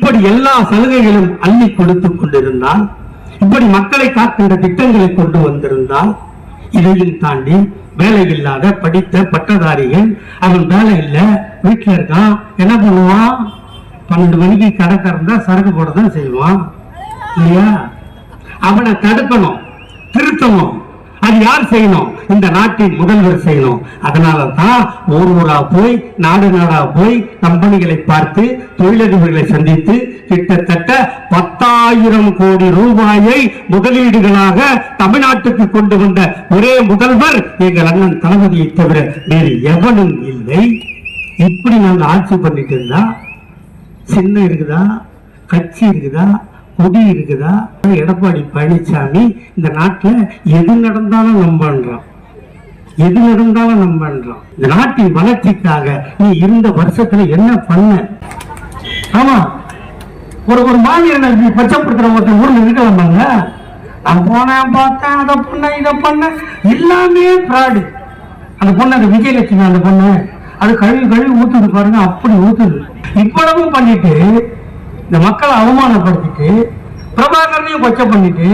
இப்படி எல்லா சலுகைகளும் அள்ளி கொடுத்துக் கொண்டிருந்தால், இப்படி மக்களை காக்கின்ற திட்டங்களை கொண்டு வந்திருந்தால், இதையும் தாண்டி வேலை இல்லாத படித்த பட்டதாரிகள், அவன் வேலை இல்ல வீட்டுல இருக்கான், என்ன பண்ணுவான்? 12 மணிக்கு கடை திறந்தா சரக்கு போட தான் செய்வான் இல்லையா? அவனை தடுக்கணும், திருத்தணும். அது யார் செய்யணும்? இந்த நாட்டின் முதல்வர் செய்யணும். அதனாலதான் ஊரா போய் நாடு நாடா போய் கம்பெனிகளை பார்த்து தொழிலதிபர்களை சந்தித்து கிட்டத்தட்ட 10,000 கோடி ரூபாயை முதலீடுகளாக தமிழ்நாட்டுக்கு கொண்டு வந்த ஒரே முதல்வர் எங்கள் அண்ணன் தளபதியை தவிர வேறு எவனும் இல்லை. இப்படி நாங்க ஆட்சி பண்ணிட்டு இருந்தா சின்ன இருக்குதா, கட்சி இருக்குதா, கொடி இருக்குதா? எடப்பாடி பழனிசாமி இந்த நாட்டில் எது நடந்தாலும் நம்பன்றான், எது நடந்தாலும் நம்பன்றான். இந்த நாட்டின் வளர்ச்சிக்காக நீ இருந்த வருஷத்துல என்ன பண்ண? ஆமா, ஒரு மாநில பச்சைப்படுத்துற ஒருத்தர் ஊர்ல இருக்கலாமாங்க? நான் போனேன், பார்த்தேன், அதை பண்ண இதை பண்ண, எல்லாமே ஃப்ராடு. அந்த பொண்ணு, அந்த விஜயலட்சுமி, அந்த பொண்ணு அது கழுவி ஊத்துது பாருங்க, அப்படி ஊத்துது. இவ்வளவு பண்ணிட்டு இந்த மக்களை அவமானப்படுத்திட்டு பிரபாகரனையும் கொச்சை பண்ணிட்டு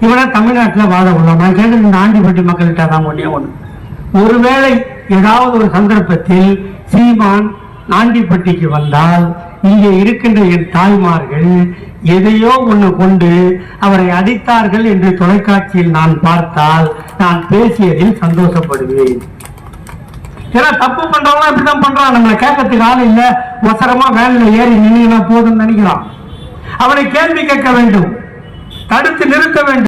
இவனை தமிழ்நாட்டில் வாழ விடலாம். நான் கேட்கறது இந்த ஆண்டிப்பட்டி மக்கள்கிட்ட தான் ஒண்ணு. ஒருவேளை ஏதாவது ஒரு சந்தர்ப்பத்தில் சீமான் ஆண்டிப்பட்டிக்கு வந்தால் இங்கே இருக்கின்ற என் தாய்மார்கள் எதையோ ஒண்ணு கொண்டு அவரை அடித்தார்கள் என்று தொலைக்காட்சியில் நான் பார்த்தால் நான் பேசியதில் சந்தோஷப்படுவேன். ஏன்னா தப்பு பண்றவங்க இப்படிதான் பண்றான். நம்மளை கேட்கறதுக்கு ஆள் இல்ல, அவசரமா வேலையில ஏறி நின்னா போதும்னு நினைக்கிறான். அவனை கேள்வி கேட்க வேண்டும், தடுத்து நிறுத்த வேண்டும்.